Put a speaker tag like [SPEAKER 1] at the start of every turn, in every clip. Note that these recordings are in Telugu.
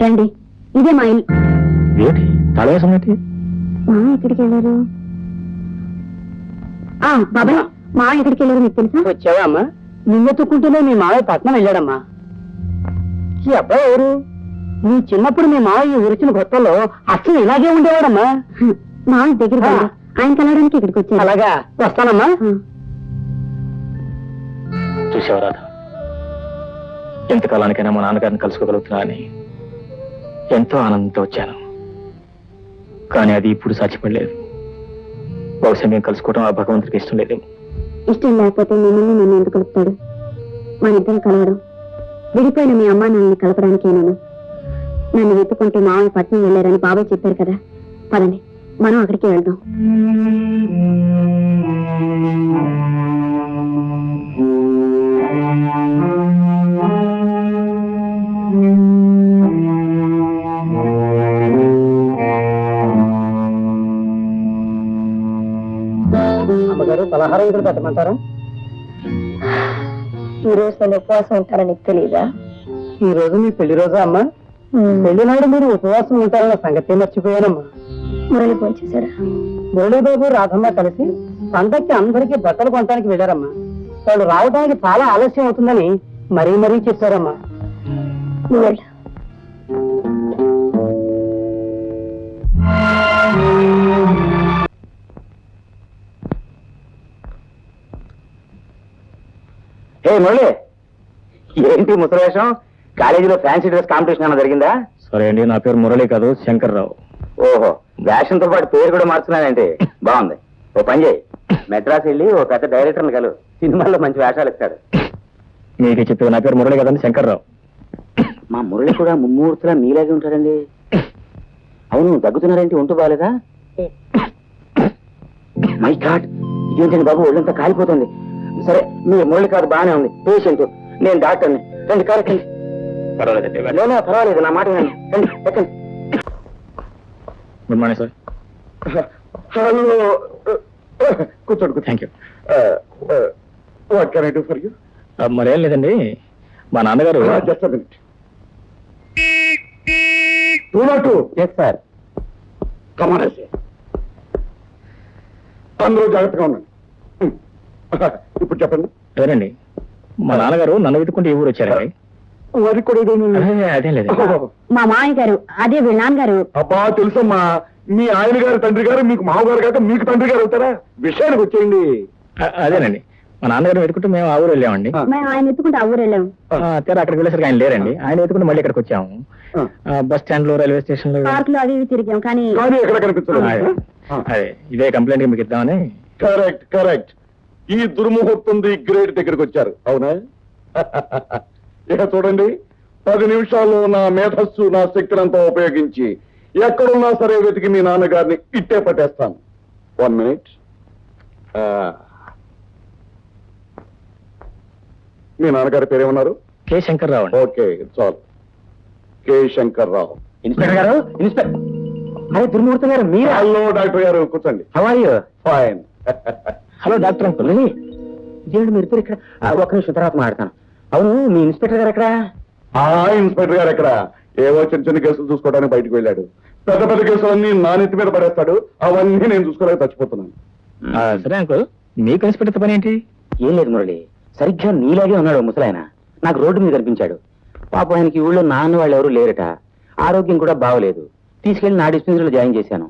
[SPEAKER 1] రండి, ఇదే మా ఇల్లు.
[SPEAKER 2] ఏంటి తాళవేసం ఏంటి?
[SPEAKER 1] మా ఎక్కడికి వెళ్ళారు? బాబాయ్, మా ఎక్కడికి వెళ్ళారు మీకు తెలుసా?
[SPEAKER 3] వచ్చావా అమ్మా? నిన్నెత్తుకుంటూనే మీ మావయ్య పట్నం వెళ్ళాడమ్మా. ఈ అబ్బాయి ఎవరు? నీ చిన్నప్పుడు మీ మావయ్య వచ్చిన కొత్తలో అసలు ఇలాగే ఉండేవాడమ్మా.
[SPEAKER 1] మా దగ్గర ఆయన కలవడానికి ఇక్కడికి వచ్చారు.
[SPEAKER 3] అలాగా, వస్తానమ్మా.
[SPEAKER 2] చూసావా రాధ, ఎంతకాలానికైనా మా నాన్నగారిని కలుసుకోగలుగుతున్నా అని ఎంతో ఆనందంతో వచ్చాను. కానీ అది ఇప్పుడు సాధ్యపడలేదు. బహుశా మేము కలుసుకోవడం ఆ భగవంతుడికి ఇష్టం లేదేమో.
[SPEAKER 1] ఇష్టం లేకపోతే మిమ్మల్ని నన్ను ఎందుకు కలుపుతాడు? మన ఇద్దరు కలవడం విడిపోయిన మీ అమ్మా నాన్నని కలపడానికేనాను. నన్ను వెతుకుంటూ మామయ్య పట్నం వెళ్ళారని బాబాయ్ చెప్పారు కదా. పదండి, మనం అక్కడికి వెళ్దాం.
[SPEAKER 3] అమ్మగారు, పలహారం ఇక్కడ పెట్టమంటారా?
[SPEAKER 1] ఈ రోజు నేను ఉపవాసం ఉంటానని నీకు తెలియదా?
[SPEAKER 3] ఈ రోజు మీ పెళ్లి రోజా అమ్మా? పెళ్లి నాడు మీరు ఉపవాసం ఉంటారన్న సంగతి మర్చిపోయానమ్మా.
[SPEAKER 1] మురళి ఫోన్ చేశారా?
[SPEAKER 3] మురళీబాబు రాధమ్మ కలిసి పండక్కి అందరికీ బట్టలు కొనడానికి వెళ్ళారమ్మా. వాళ్ళు రావడానికి చాలా ఆలస్యం అవుతుందని మరీ మరీ చెప్పారమ్మా.
[SPEAKER 1] నువ్వు వెళ్ళు.
[SPEAKER 2] ఏ మురళి, ఏంటి ముసలేషం? కాలేజీలో ఫ్యాన్సీ డ్రెస్ కాంపిటీషన్ అన్న జరిగిందా? సరే అండి, నా పేరు మురళి కాదు, శంకర్రావు. ఓహో, వేషంతో పాటు పేరు కూడా మార్చున్నానంటే బాగుంది. ఓ పని చేయి, మెడ్రాస్ వెళ్ళి ఓ పెద్ద డైరెక్టర్ని కలు, సినిమాల్లో మంచి వేషాలు ఇస్తాడు. మీకు చెప్పేది నా పేరు మురళి కదండి, శంకర్రావు. మా మురళి కూడా ముమ్మూర్తులా మీలాగే ఉంటాడండి. అవును, దగ్గుతున్నారేంటి? ఒంటు బాగాలేదా? మై గాడ్, ఇదేంటండి బాబు, ఒళ్ళంతా కాలిపోతుంది. సరే, మీ మురళి కాదు, బాగానే ఉంది. పేషెంట్, నేను డాక్టర్ని. రండి, కారెక్కండి. పర్వాలేదు, నా మాట వినండి. రండి, ఎక్కండి. Good morning sir.
[SPEAKER 4] హలో, కూర్చోండి.
[SPEAKER 2] Thank you.
[SPEAKER 4] What can I do for you?
[SPEAKER 2] మరేం లేదండి, మా నాన్నగారు.
[SPEAKER 4] Just a minute. 202.
[SPEAKER 2] Yes sir.
[SPEAKER 4] Come on I say. అందరూ జాగ్రత్తగా ఉండండి. ఇప్పుడు చెప్పండి.
[SPEAKER 2] అదేనండి, మా నాన్నగారు నన్ను వెతుక్కుంటే ఈ ఊరు వచ్చారండి.
[SPEAKER 4] వారికి కూడా
[SPEAKER 2] అదేం లేదు.
[SPEAKER 1] మా మామయ్య గారు, అదే వీళ్ళ నాన్నగారు.
[SPEAKER 4] అబ్బా, తెలుసమ్మా, మీ ఆయన గారు తండ్రి గారు మీకు మామగారు కాక మీకు తండ్రి గారు అవుతారా? విషయానికి వచ్చేయండి.
[SPEAKER 2] అదేనండి, మా నాన్నగారు వెతుకుంటూ మేము ఆ ఊరు వెళ్ళామండి.
[SPEAKER 1] మేము ఆయన ఎత్తుకుంటే ఆ ఊరు వెళ్ళాము.
[SPEAKER 2] తీరా అక్కడికి వెళ్ళేసరికి ఆయన లేరండి. ఆయన వెతుకుంటూ మళ్ళీ ఇక్కడికి వచ్చాము. బస్ స్టాండ్ లో, రైల్వే స్టేషన్ లో,
[SPEAKER 1] పార్క్ లో అవి ఇవి తిరిగాం. కానీ
[SPEAKER 4] ఎక్కడ కనిపించలేదు.
[SPEAKER 2] అదే ఇదే కంప్లైంట్ మీకు ఇద్దామని.
[SPEAKER 4] Correct correct. ఈ దుర్ముహూర్తం గ్రేట్ దగ్గరికి వచ్చారు, అవునా? ఇక చూడండి, 10 నిమిషాల్లో నా మేధస్సు, నా శక్తినంతా ఉపయోగించి ఎక్కడున్నా సరే వెతికి మీ నాన్నగారిని ఇట్టే పట్టేస్తాను. 1 మినిట్. మీ నాన్నగారి పేరేమన్నారు?
[SPEAKER 2] K Shankar Rao.
[SPEAKER 4] Okay, it's all. K Shankar Rao.
[SPEAKER 2] Inspector గారు, ఇన్స్పెక్టర్. అరే దుర్మూర్తి గారు మీరే?
[SPEAKER 4] హలో డాక్టర్ గారు, కూర్చోండి.
[SPEAKER 2] How are you?
[SPEAKER 4] Fine.
[SPEAKER 2] Hello doctor uncle. ఇదేంటి మీరు ఇద్దరు ఇక్కడ? ఒక్క నిమిషం తర్వాత మాట్లాడతాను. అవును, మీ ఇన్స్పెక్టర్ గారు ఎక్కడ?
[SPEAKER 4] ఇన్స్పెక్టర్ గారు ఎక్కడ? ఏవో చిన్న చిన్న కేసులు చూసుకోవడానికి బయటకు వెళ్ళాడు. పెద్ద పెద్ద కేసులన్నీ నా నెత్తి మీద పడేస్తాడు. అవన్నీ నేను చూసుకోలేక చచ్చిపోతున్నాను.
[SPEAKER 2] సరే అంకుల్, మీకు ఇన్స్పెక్టర్ పని ఏంటి? ఏం లేదు మురళి, సరిగ్గా నీలాగే ఉన్నాడు ముసలాయన. నాకు రోడ్డు మీద కనిపించాడు. పాపం ఆయనకి ఊళ్ళో నాన్న వాళ్ళు ఎవరు లేరట. ఆరోగ్యం కూడా బాగోలేదు. తీసుకెళ్లి నా డిస్పెన్సరీలో జాయిన్ చేశాను.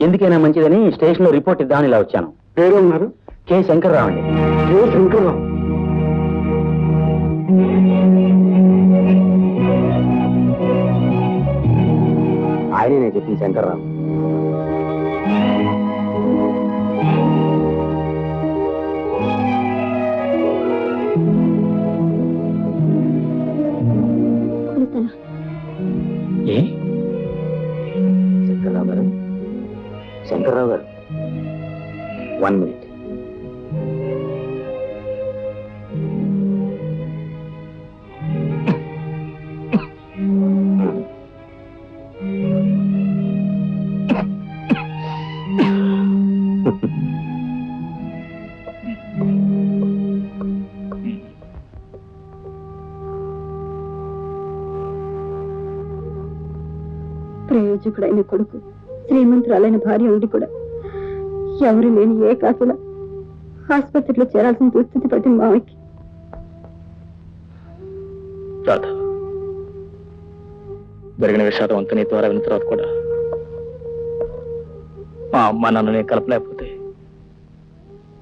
[SPEAKER 2] ఎందుకైనా మంచిదని స్టేషన్ లో రిపోర్ట్ ఇద్దామని ఇలా వచ్చాను.
[SPEAKER 4] పేరు ఉన్నారు?
[SPEAKER 2] కె శంకర్రావు అండి.
[SPEAKER 4] కె శంకర్రావు.
[SPEAKER 2] ఆయనే నేను చెప్పింది శంకర్రావు. ఏ శంకర్రావు గారు, శంకర్రావు గారు, 1 మినిట్.
[SPEAKER 1] ప్రయోజకుడైన కొడుకు, శ్రీమంతురాలైన భార్య ఉండి కూడా ఎవరు లేని ఏ కాసుల ఆసుపత్రిలో చేరాల్సిన దుస్థితి పట్టింది మావయ్యకి.
[SPEAKER 2] రాధ, జరిగిన విషాదం అంతా నీ ద్వారా విన్న తర్వాత కూడా మా అమ్మ నాన్నని కలపలేకపోతే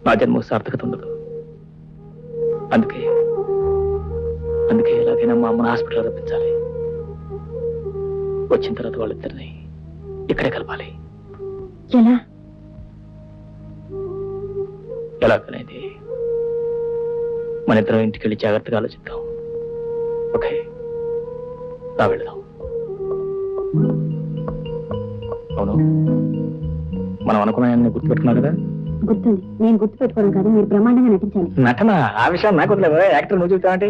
[SPEAKER 2] నా జన్మ సార్థకత ఉండదు. అందుకే ఎలాగైనా మా అమ్మని హాస్పిటల్ రప్పించాలి. వచ్చిన తర్వాత వాళ్ళిద్దరిని ఇక్కడే కలపాలి.
[SPEAKER 1] ఎలా?
[SPEAKER 2] ఎలాగనేది మన ఇద్దరం ఇంటికి వెళ్ళి జాగ్రత్తగా ఆలోచిద్దాం. ఓకే, రా వెళ్దాం. అవును, మనం అనుకున్నాయని గుర్తుపెట్టుకున్నావు కదా?
[SPEAKER 1] గుర్తుంది. నేను గుర్తు పెట్టుకోవడం కాదు, మీరు బ్రహ్మాండంగా నటించాలి.
[SPEAKER 2] నటన ఆ విషయం నాకు వదిలేదు. యాక్టర్ నువ్వు చెబుతావంటే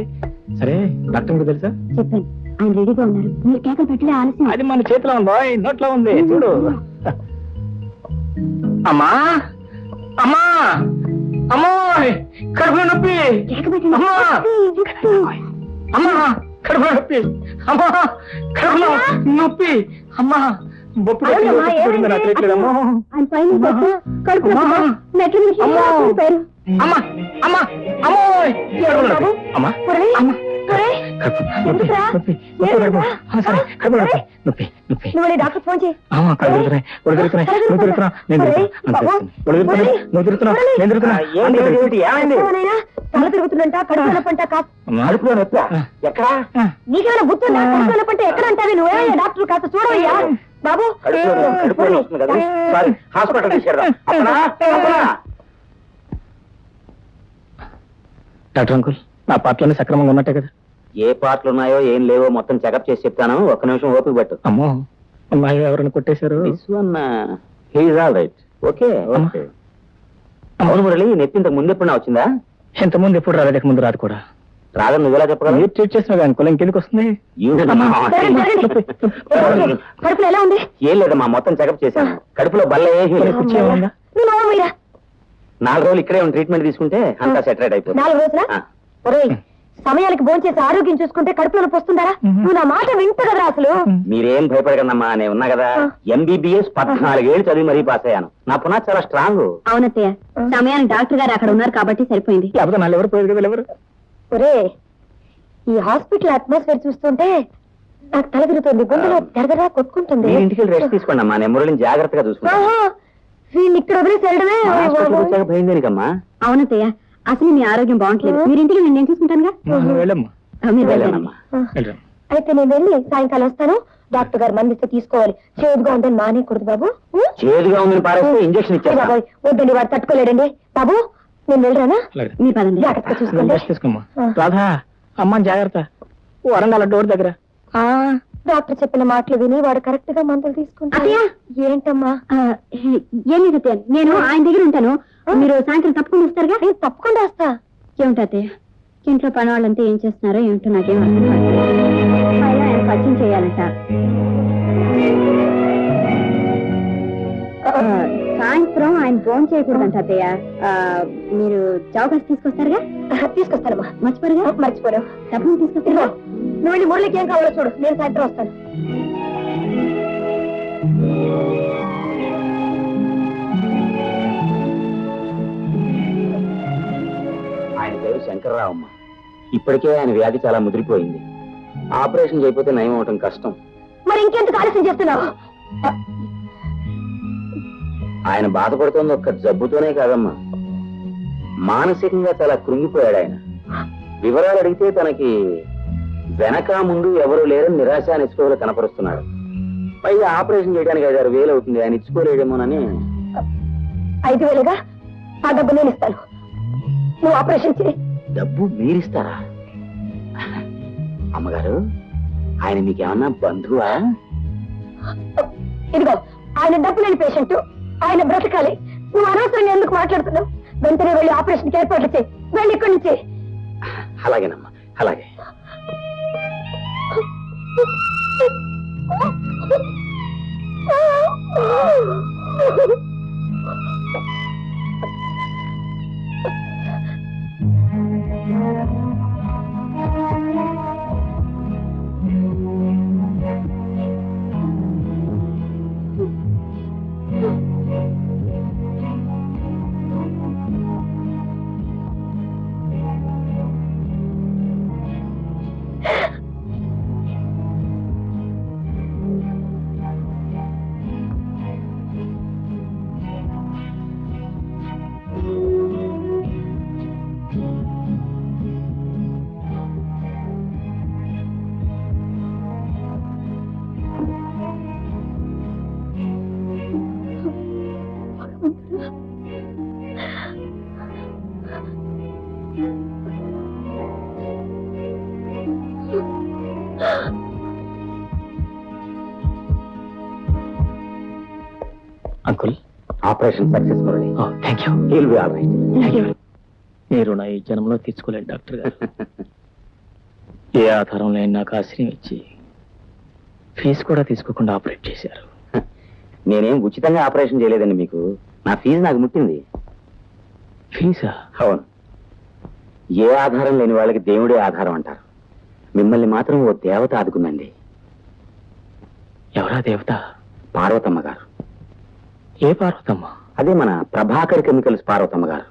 [SPEAKER 2] సరే. డాక్టర్ మీకు తెలుసా?
[SPEAKER 1] చెప్పాను, ఆయన రెడీగా ఉన్నారు. మీరు కేకలు పెట్టలే, ఆలస్యం.
[SPEAKER 2] అది మన చేతిలో ఉందో నోట్లో ఉంది చూడు. అమ్మా అమ్మా అమ్మో, కడుపులో నొప్పి.
[SPEAKER 1] కేక పెట్టండి.
[SPEAKER 2] అమ్మా అమ్మా, కడుపులో నొప్పి. అమ్మా, కడుపులో నొప్పి. అమ్మా, బొప్పు
[SPEAKER 1] ఆయన పైన కొట్టు, కడుపు నొప్పి. మెట్ల మీద పడిపోయారు.
[SPEAKER 2] అమ్మా అమ్మా అమ్మో, కడుపులో నొప్పి. అమ్మా
[SPEAKER 1] ఒరేయ్,
[SPEAKER 2] అమ్మా,
[SPEAKER 1] ఒరేయ్, ఎందుకురా? నువ్వు వెళ్ళి డాక్టర్ ఫోన్ చేయి. ఏమైనా తల తిరుగుతుందంట, కడుపు నొప్పంట.
[SPEAKER 2] అడుపులో నొప్పి ఎక్కడా?
[SPEAKER 1] నీకేమైనా గుర్తుందా? కడుపు నొప్పంటే ఎక్కడ అంటావే నువ్వే? డాక్టర్ కాస్త చూడవయ్యా బాబు.
[SPEAKER 2] హాస్పిటల్ తీసుకెళ్దాం. డాక్టర్ అంకుల్, నా పాటలన్నీ సక్రమంగా ఉన్నట్టే కదా? ఏ పాటలు ఉన్నాయో ఏం లేవో మొత్తం చెకప్ చేసి చెప్తాను. ఒక్క నిమిషం ఓపిక పట్టు. అమ్మో, అమ్మాయి ఎవరైనా కొట్టేశారు? ఓకే. అవును మురళి, నెత్తి ఇంతకు ముందు ఎప్పుడన్నా వచ్చిందా? ఇంతకుముందు ఎప్పుడు రాలేదు, ముందు రాదు కూడా. రాదని నువ్వెలా చెప్పగలవు? మీరు ట్రీట్ చేసిన అంకుల్ ఇంకెందుకు వస్తుంది?
[SPEAKER 1] కడుపులో ఎలా ఉంది?
[SPEAKER 2] ఏం లేదమ్మా, మొత్తం చెకప్ చేశాను. కడుపులో బల్ల ఏమీ లేదు. 4 రోజులు ఇక్కడే ట్రీట్మెంట్ తీసుకుంటే అంతా సెటరేట్ అయిపోతుంది.
[SPEAKER 1] 4 రోజులా? సమయానికి భోంచేసి ఆరోగ్యం చూసుకుంటే కడుపులో నొప్పి వస్తుందా? నువ్వు నా మాట వింట కదా అసలు.
[SPEAKER 2] మీరేం భయపడకమ్మా, నేను ఉన్నా కదా. MBBS 14 ఏళ్ళు చదివి మరీ పాస్ అయ్యాను. నా పునాది చాలా స్ట్రాంగ్.
[SPEAKER 1] అవునత్తయ్య, సమయానికి డాక్టర్ గారు అక్కడ ఉన్నారు కాబట్టి సరిపోయింది.
[SPEAKER 2] ఎవరు పోయేది కదా ఎవరు?
[SPEAKER 1] ఒరే, ఈ హాస్పిటల్ అట్మాస్ఫియర్ చూస్తుంటే నాకు తల తిరుగుతుంది, గుండెలో దరదరా కొట్టుకుంటుంది.
[SPEAKER 2] ఇంటికి రెస్ట్ తీసుకోండి అమ్మా, నేను మురళిని జాగ్రత్తగా చూసుకుంటా.
[SPEAKER 1] వీళ్ళు ఇక్కడ వదిలేసి వెళ్ళడమే.
[SPEAKER 2] భయం దేనికమ్మా?
[SPEAKER 1] అవునత్తయ్య, అసలు మీ ఆరోగ్యం బాగుంటలేదు. మీరు ఇంటికి నేను చూసుకుంటానుగా. అయితే నేను వెళ్ళి సాయంకాలం వస్తాను. డాక్టర్ గారు మందిస్తే తీసుకోవాలి. చేదుగా ఉందని మానేకూడదు బాబు.
[SPEAKER 2] చేదుగా ఉందని పారేస్తే ఇంజక్షన్ ఇచ్చారు.
[SPEAKER 1] వద్దండి, వాడు తట్టుకోలేడండి బాబు. నేను వెళ్ళరానా? మీ పదండి, జాగ్రత్తగా చూసుకోండి.
[SPEAKER 2] రాధా, అమ్మని జాగ్రత్త. వరండాల డోర్ దగ్గర.
[SPEAKER 1] డాక్టర్ చెప్పిన మాటలు విని వాడు కరెక్ట్ గా మందులు తీసుకుంటా. ఏంటమ్మా? ఏమి నేను ఆయన దగ్గర ఉంటాను. మీరు సాయంత్రం తప్పకుండా వస్తారుగా? తప్పకుండా వస్తా. ఏమిటి అత్తయ్య, ఇంట్లో పని వాళ్ళంతా ఏం చేస్తున్నారో ఏమిటో నాకేం అర్థం కాదు. ఆయన పరిచయం చేయాలంట. సాయంత్రం ఆయన ఫోన్ చేయకూడదంట అత్తయ్య. మీరు చౌకాసి తీసుకొస్తారుగా? తీసుకొస్తానమ్మా. మర్చిపోరుగా? మర్చిపోరు. తప్పకుండా తీసుకొస్తారా? నువ్వు వెళ్ళి మురళికి ఏం కావాలో చూడు, నేను సాయంత్రం వస్తాను.
[SPEAKER 2] ఆయన పేరు శంకర్రావమ్మ. ఇప్పటికే ఆయన వ్యాధి చాలా ముదిరిపోయింది. ఆపరేషన్ చేయకపోతే నయం అవటం కష్టం.
[SPEAKER 1] మరి ఇంకెందుకు ఆలస్యం చేస్తున్నావు?
[SPEAKER 2] ఆయన బాధపడుతోంది ఒక్క జబ్బుతోనే కాదమ్మా, మానసికంగా చాలా కృంగిపోయాడు ఆయన. వివరాలు అడిగితే తనకి వెనక ముందు ఎవరు లేరని నిరాశ నిస్పృహలు కనపరుస్తున్నాడు. పైగా ఆపరేషన్ చేయడానికి 5,000 అవుతుంది. ఆయన ఇచ్చుకోలేడేమోనని.
[SPEAKER 1] 5,000గా? ఆ డబ్బు నేను ఇస్తాను, నువ్వు ఆపరేషన్ చేయి.
[SPEAKER 2] డబ్బు మీరిస్తారా? అమ్మగారు, ఆయన మీకేమన్నా బంధువా?
[SPEAKER 1] ఇదిగో, ఆయన డబ్బు లేని పేషెంట్, ఆయన బ్రతకాలి. నువ్వు అనవసరంగా ఎందుకు మాట్లాడుతున్నావు? వెంటనే వెళ్ళి ఆపరేషన్కి ఏర్పాట్లు చేయి. వెళ్ళి ఇక్కడి నుంచి.
[SPEAKER 2] అలాగేనమ్మా, అలాగే. Uncle, operation success Murali. Thank you. He'll be all right. మీరు నా ఈ జన్మలో తీర్చుకోలేదు డాక్టర్ గారు. ఏ ఆధారం లేని నాకు ఆశ్రయం ఇచ్చి ఫీజు కూడా తీసుకోకుండా ఆపరేట్ చేశారు. నేనేం ఉచితంగా ఆపరేషన్ చేయలేదండి మీకు. నా ఫీజు నాకు ముట్టింది. ఫీజా? అవును. ఏ ఆధారం లేని వాళ్ళకి దేవుడే ఆధారం అంటారు. మిమ్మల్ని మాత్రం ఓ దేవత ఆదుకుందండి. ఎవరా దేవత? పార్వతమ్మ గారు. ఏ పార్వతమ్మ? అదే మన ప్రభాకర్ కెమికల్స్ పార్వతమ్మ గారు.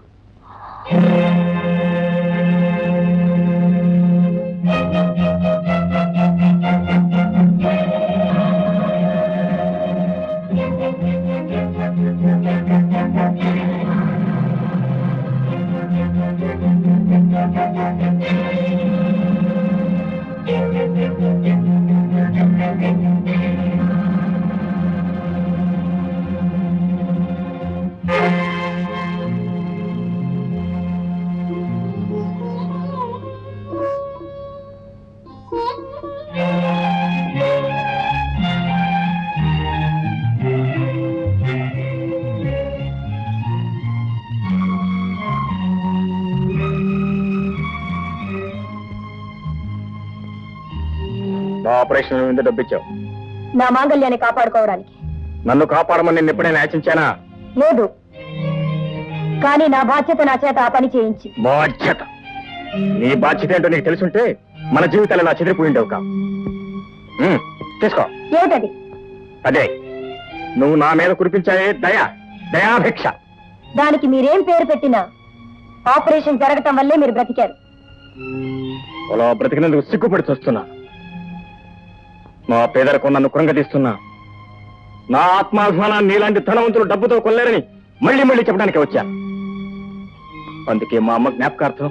[SPEAKER 2] ఆపరేషన్ మీద డబ్బిచ్చావు.
[SPEAKER 1] నా మాంగళ్యాన్ని కాపాడుకోవడానికి.
[SPEAKER 2] నన్ను కాపాడమని నేను ఎప్పుడైనా యాచించానా?
[SPEAKER 1] లేదు, కానీ నా బాధ్యత నా చేత ఆ పని చేయించి.
[SPEAKER 2] బాధ్యత? నీ బాధ్యత ఏంటో నీకు తెలుసుంటే మన జీవితాలు ఇలా చెదిరిపోయిండవు కా. తీసుకో.
[SPEAKER 1] ఏమిటది?
[SPEAKER 2] అదే నువ్వు నా మీద కురిపించాయే దయాభిక్ష.
[SPEAKER 1] దానికి మీరేం పేరు పెట్టినా ఆపరేషన్ జరగటం వల్లే మీరు బ్రతికారు.
[SPEAKER 2] అలా బ్రతికినందుకు సిగ్గుపడి చూస్తున్నా. మా పేదరికం నన్ను కృంగతీస్తున్నా. నా ఆత్మాభిమానాన్ని నీలాంటి ధనవంతులు డబ్బుతో కొల్లేరని మళ్ళీ మళ్ళీ చెప్పడానికి వచ్చా. అందుకే మా అమ్మ జ్ఞాపకార్థం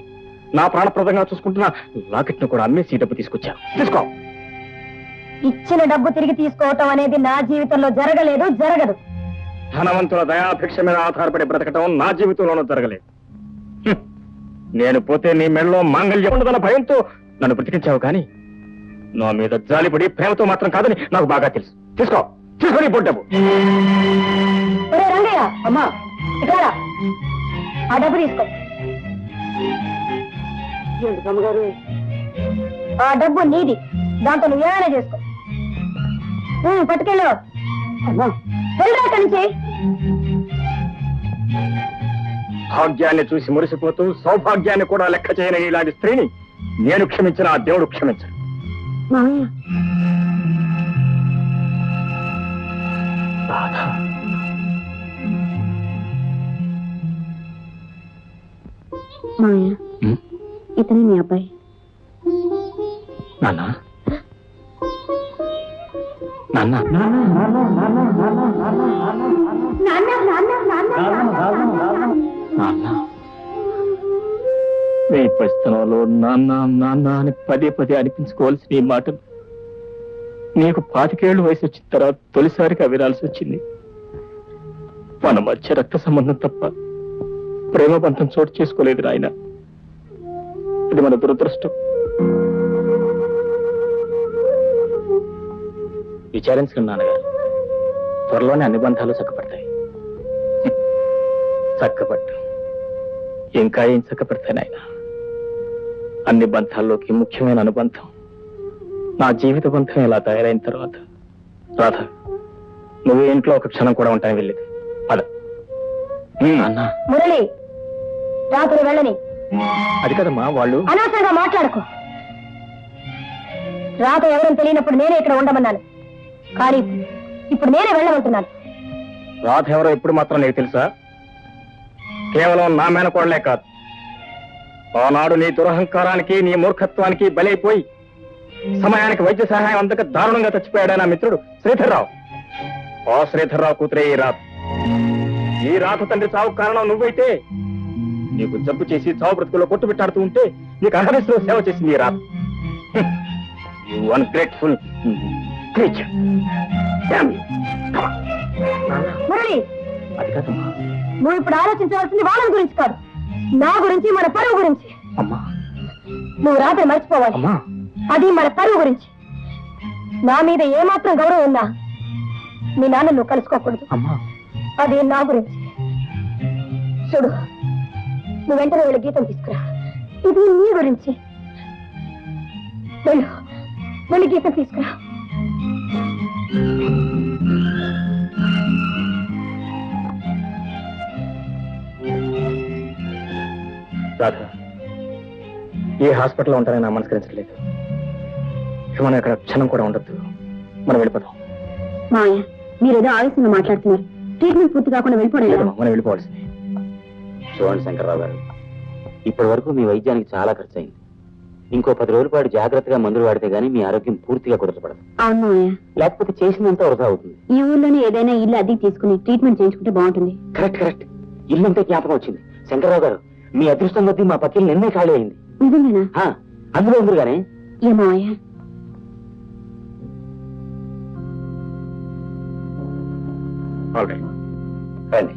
[SPEAKER 2] నా ప్రాణప్రదంగా చూసుకుంటున్నా లాకెట్ ను కూడా అమ్మేసి డబ్బు తీసుకొచ్చా. తీసుకో.
[SPEAKER 1] ఇచ్చిన డబ్బు తిరిగి తీసుకోవటం అనేది నా జీవితంలో జరగలేదు, జరగదు.
[SPEAKER 2] ధనవంతుల దయాభిక్ష మీద ఆధారపడి బ్రతకటం నా జీవితంలోనూ జరగలేదు. నేను పోతే నీ మెడలో మాంగళ్యం ఉండదన్న భయంతో నన్ను బ్రతికించావు, కానీ నా మీద జాలిపడి ప్రేమతో మాత్రం కాదని నాకు బాగా తెలుసు. తీసుకో, తీసుకొని డబ్బు.
[SPEAKER 1] ఒరే రంగయ్య, అమ్మా ఇక్కడ ఆ డబ్బు తీసుకో. ఆ డబ్బు నీది, దాంతో నువ్వు ఏమైనా చేసుకో. పట్టుకెళ్ళు. వెళ్ళరా అక్కడి నుంచి.
[SPEAKER 2] భాగ్యాన్ని చూసి మురిసిపోతూ సౌభాగ్యాన్ని కూడా లెక్క చేయని ఇలాంటి స్త్రీని నేను క్షమించిన ఆ దేవుడు క్షమించను.
[SPEAKER 1] మామయ్య, మామయ్య, ఇతనే మీ అబ్బాయి.
[SPEAKER 2] నాన్న నాన్న నాన్న నీ పరిస్థితుల్లో నాన్న నాన్న అని పదే పదే అనిపించుకోవాల్సిన ఈ మాటలు నీకు 25 ఏళ్ళు వయసు వచ్చిన తర్వాత తొలిసారిగా వినాల్సి వచ్చింది. మన మధ్య రక్త సంబంధం తప్ప ప్రేమ బంధం చోటు చేసుకోలేదు నాయన. ఇది మన దురదృష్టం. విచారించుకున్న నాన్నగారు, త్వరలోనే అన్ని బంధాలు చక్కపడతాయి. చక్కపట్టు ఇంకా ఏం చక్కపడతాయి నాయన. అన్ని బంధాల్లోకి ముఖ్యమైన అనుబంధం నా జీవిత బంధం ఇలా తయారైన తర్వాత రాధ, నువ్వు ఇంట్లో ఒక క్షణం కూడా ఉంటాను వెళ్ళేది. పద. అన్నా
[SPEAKER 1] మురళి, రాత్రి వెళ్ళని.
[SPEAKER 2] అది కదమ్మా, వాళ్ళు
[SPEAKER 1] అనవసరంగా మాట్లాడుకో. రాత ఎవరని తెలియనప్పుడు నేనే ఇక్కడ ఉండమన్నాను, కానీ ఇప్పుడు నేనే వెళ్ళమంటున్నాను.
[SPEAKER 2] రాధ ఎవరో ఎప్పుడు మాత్రం నీకు తెలుసా? కేవలం నా మేనకోడలే కాదు, ఆనాడు నీ దురహంకారానికి నీ మూర్ఖత్వానికి బలైపోయి సమయానికి వైద్య సహాయం అందక దారుణంగా చచ్చిపోయాడు నా మిత్రుడు శ్రీధర్రావు. ఆ శ్రీధర్రావు కూతురే ఈ రాధ. ఈ రాధ తండ్రి చావు కారణం నువ్వైతే నీకు జబ్బు చేసి చావు బ్రతుకుల్లో కొట్టుబెట్టాడుతూ ఉంటే నీకు అహర్నిశలో సేవ చేసింది ఈ Radha. You ungrateful creature.
[SPEAKER 1] Murali,
[SPEAKER 2] అది కాదమ్మా,
[SPEAKER 1] నువ్వు ఇప్పుడు ఆలోచించవలసింది వాళ్ళ గురించి కాదు, నా గురించి, మన పరువు గురించి.
[SPEAKER 2] అమ్మా
[SPEAKER 1] నువ్వు రాత్రి మర్చిపోవాలి.
[SPEAKER 2] అమ్మా,
[SPEAKER 1] అది మన పరువు గురించి. నా మీద ఏమాత్రం గౌరవం ఉన్నా మీ నాన్న నువ్వు కలుసుకోకూడదు.
[SPEAKER 2] అమ్మా
[SPEAKER 1] అది నా గురించి. చూడు, నువ్వు వెంటనే వెళ్ళి గీతం తీసుకురా. ఇది నీ గురించి. వెళ్ళు, వెళ్ళి గీతం తీసుకురా.
[SPEAKER 2] రాధ, ఏ హాస్పిటల్లో ఉంటారని నా మనస్కరించట్లేదు. మనం ఇక్కడ క్షణం కూడా ఉండొద్దు. మనం వెళ్ళిపోతాం.
[SPEAKER 1] మావయ్య, మీరేదో ఆవేశంగా మాట్లాడుతున్నారు. ట్రీట్మెంట్ పూర్తి కాకుండా వెళ్ళిపోవడం.
[SPEAKER 2] మనం వెళ్ళిపోవాల్సింది. చూడండి శంకర్రావు గారు, ఇప్పటి వరకు మీ వైద్యానికి చాలా ఖర్చు అయింది. ఇంకో 10 రోజుల పాటు జాగ్రత్తగా మందులు వాడితే గానీ మీ ఆరోగ్యం పూర్తిగా కుదరపడదు.
[SPEAKER 1] అవును మావయ్య.
[SPEAKER 2] లేకపోతే చేసినంత వృధా అవుతుంది.
[SPEAKER 1] ఈ ఊర్లోనే ఏదైనా ఇల్లు అద్దెకి తీసుకుని ట్రీట్మెంట్ చేయించుకుంటే బాగుంటుంది.
[SPEAKER 2] Correct correct. ఇల్లంతా జ్ఞాపకం వచ్చింది. శంకర్రావు గారు, మీ అదృష్టం కొద్దీ మా పక్కన నిన్నే ఖాళీ అయింది.
[SPEAKER 1] నిజమేనా?
[SPEAKER 2] అందులో ఉంది కానీ.
[SPEAKER 1] ఏ మావయ్య?
[SPEAKER 2] రండి.